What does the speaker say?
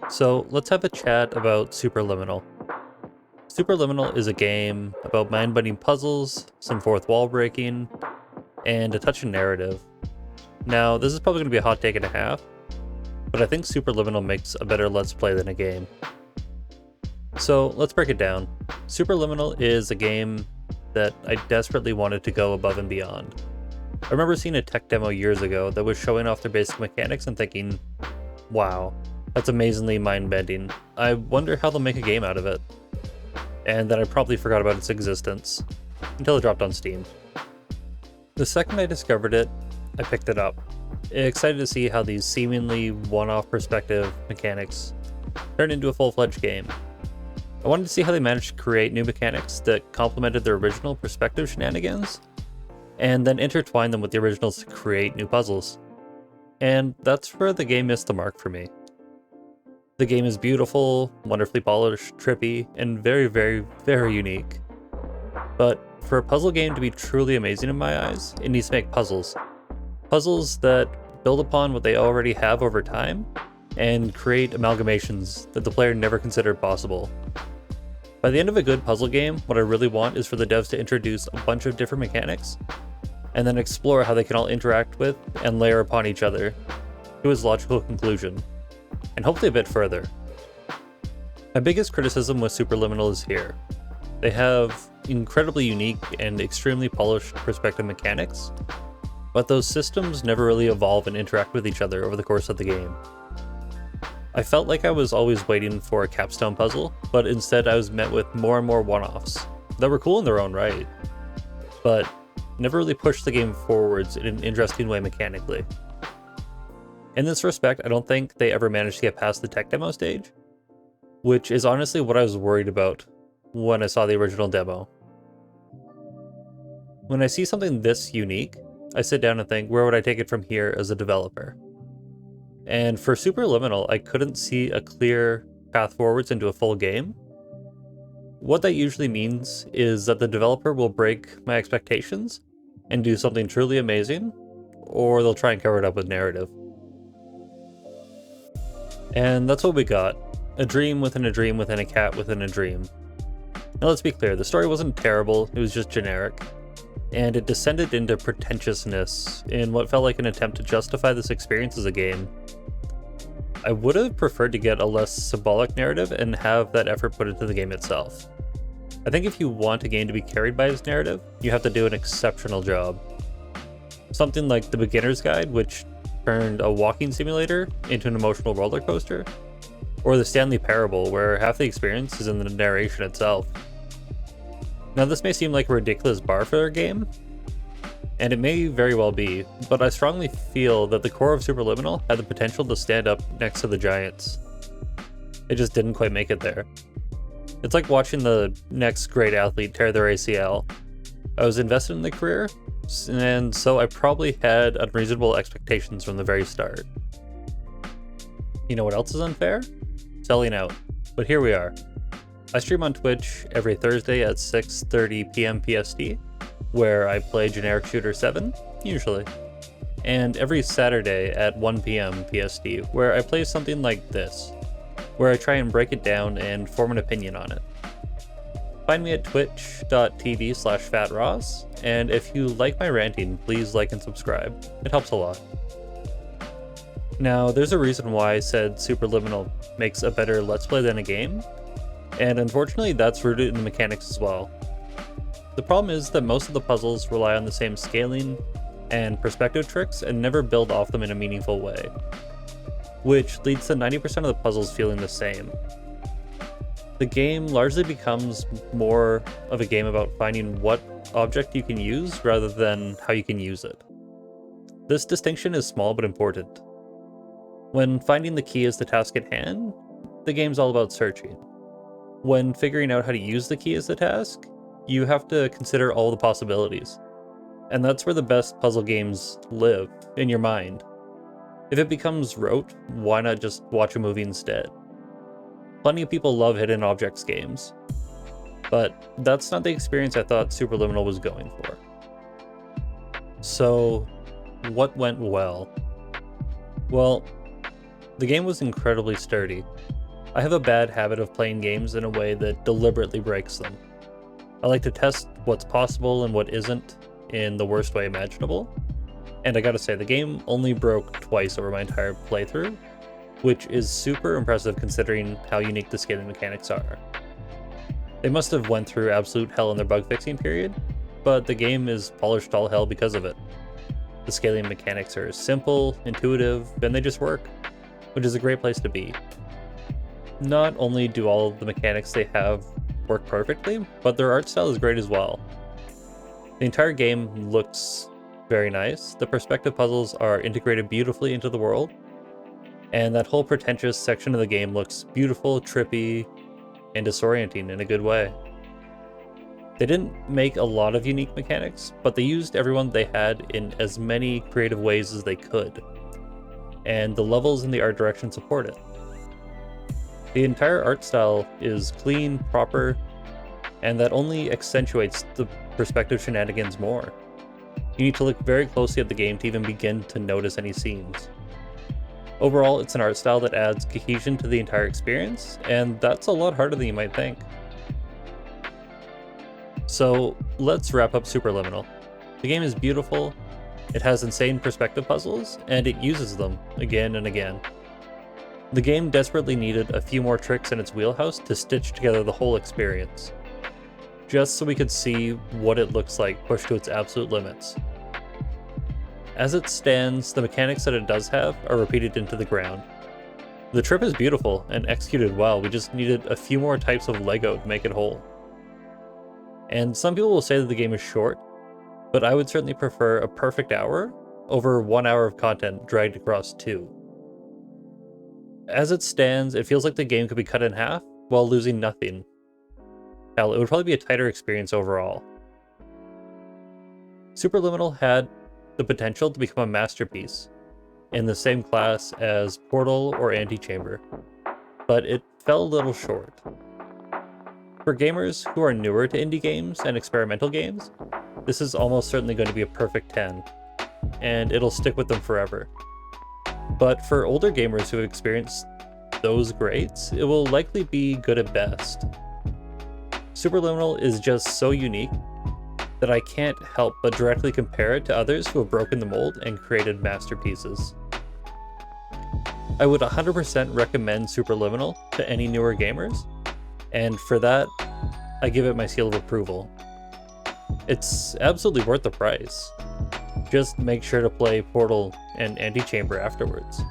So let's have a chat about Superliminal. Superliminal is a game about mind-bending puzzles, some fourth wall breaking, and a touch of narrative. Now, this is probably going to be a hot take and a half, but I think Superliminal makes a better Let's Play than a game. So let's break it down. Superliminal is a game that I desperately wanted to go above and beyond. I remember seeing a tech demo years ago that was showing off their basic mechanics and thinking, wow, that's amazingly mind-bending. I wonder how they'll make a game out of it. And then I probably forgot about its existence until it dropped on Steam. The second I discovered it, I picked it up. Excited to see how these seemingly one-off perspective mechanics turn into a full-fledged game. I wanted to see how they managed to create new mechanics that complemented their original perspective shenanigans, and then intertwine them with the originals to create new puzzles. And that's where the game missed the mark for me. The game is beautiful, wonderfully polished, trippy, and very, very, very unique. But for a puzzle game to be truly amazing in my eyes, it needs to make puzzles. Puzzles that build upon what they already have over time, and create amalgamations that the player never considered possible. By the end of a good puzzle game, what I really want is for the devs to introduce a bunch of different mechanics, and then explore how they can all interact with and layer upon each other to its logical conclusion, and hopefully a bit further. My biggest criticism with Superliminal is here. They have incredibly unique and extremely polished perspective mechanics, but those systems never really evolve and interact with each other over the course of the game. I felt like I was always waiting for a capstone puzzle, but instead I was met with more and more one-offs that were cool in their own right, but never really pushed the game forwards in an interesting way mechanically. In this respect, I don't think they ever managed to get past the tech demo stage, which is honestly what I was worried about when I saw the original demo. When I see something this unique, I sit down and think, where would I take it from here as a developer? And for Superliminal, I couldn't see a clear path forwards into a full game. What that usually means is that the developer will break my expectations and do something truly amazing, or they'll try and cover it up with narrative. And that's what we got. A dream within a dream within a cat within a dream. Now let's be clear, the story wasn't terrible, it was just generic. And it descended into pretentiousness in what felt like an attempt to justify this experience as a game. I would have preferred to get a less symbolic narrative and have that effort put into the game itself. I think if you want a game to be carried by its narrative, you have to do an exceptional job. Something like The Beginner's Guide, which turned a walking simulator into an emotional roller coaster, or The Stanley Parable, where half the experience is in the narration itself. Now this may seem like a ridiculous bar for a game, and it may very well be, but I strongly feel that the core of Superliminal had the potential to stand up next to the giants. It just didn't quite make it there. It's like watching the next great athlete tear their ACL. I was invested in the career, and so I probably had unreasonable expectations from the very start. You know what else is unfair? Selling out. But here we are. I stream on Twitch every Thursday at 6:30 p.m. PST, where I play Generic Shooter 7, usually. And every Saturday at 1 p.m. PST, where I play something like this, where I try and break it down and form an opinion on it. Find me at twitch.tv/FattRoss, and if you like my ranting, please like and subscribe. It helps a lot. Now, there's a reason why I said Superliminal makes a better Let's Play than a game, and unfortunately that's rooted in the mechanics as well. The problem is that most of the puzzles rely on the same scaling and perspective tricks and never build off them in a meaningful way, which leads to 90% of the puzzles feeling the same. The game largely becomes more of a game about finding what object you can use rather than how you can use it. This distinction is small but important. When finding the key is the task at hand, the game's all about searching. When figuring out how to use the key as the task, you have to consider all the possibilities. And that's where the best puzzle games live, in your mind. If it becomes rote, why not just watch a movie instead? Plenty of people love hidden objects games, but that's not the experience I thought Superliminal was going for. So, what went well? Well, The game was incredibly sturdy. I have a bad habit of playing games in a way that deliberately breaks them. I like to test what's possible and what isn't in the worst way imaginable. And I gotta say, the game only broke twice over my entire playthrough, which is super impressive considering how unique the scaling mechanics are. They must have went through absolute hell in their bug fixing period, but the game is polished all hell because of it. The scaling mechanics are simple, intuitive, and they just work, which is a great place to be. Not only do all of the mechanics they have work perfectly, but their art style is great as well. The entire game looks very nice. The perspective puzzles are integrated beautifully into the world, and that whole pretentious section of the game looks beautiful, trippy, and disorienting in a good way. They didn't make a lot of unique mechanics, but they used everyone they had in as many creative ways as they could, and the levels and the art direction support it. The entire art style is clean, proper, and that only accentuates the perspective shenanigans more. You need to look very closely at the game to even begin to notice any seams. Overall, it's an art style that adds cohesion to the entire experience, and that's a lot harder than you might think. So let's wrap up Superliminal. The game is beautiful, it has insane perspective puzzles, and it uses them again and again. The game desperately needed a few more tricks in its wheelhouse to stitch together the whole experience, just so we could see what it looks like pushed to its absolute limits. As it stands, the mechanics that it does have are repeated into the ground. The trip is beautiful and executed well, we just needed a few more types of Lego to make it whole. And some people will say that the game is short, but I would certainly prefer a perfect hour over 1 hour of content dragged across 2. As it stands, it feels like the game could be cut in half while losing nothing. Hell, it would probably be a tighter experience overall. Superliminal had the potential to become a masterpiece in the same class as Portal or Antechamber, but it fell a little short. For gamers who are newer to indie games and experimental games, this is almost certainly going to be a perfect 10, and it'll stick with them forever. But for older gamers who have experienced those greats, it will likely be good at best. Superliminal is just so unique that I can't help but directly compare it to others who have broken the mold and created masterpieces. I would 100% recommend Superliminal to any newer gamers, and for that, I give it my seal of approval. It's absolutely worth the price. Just make sure to play Portal and Antechamber afterwards.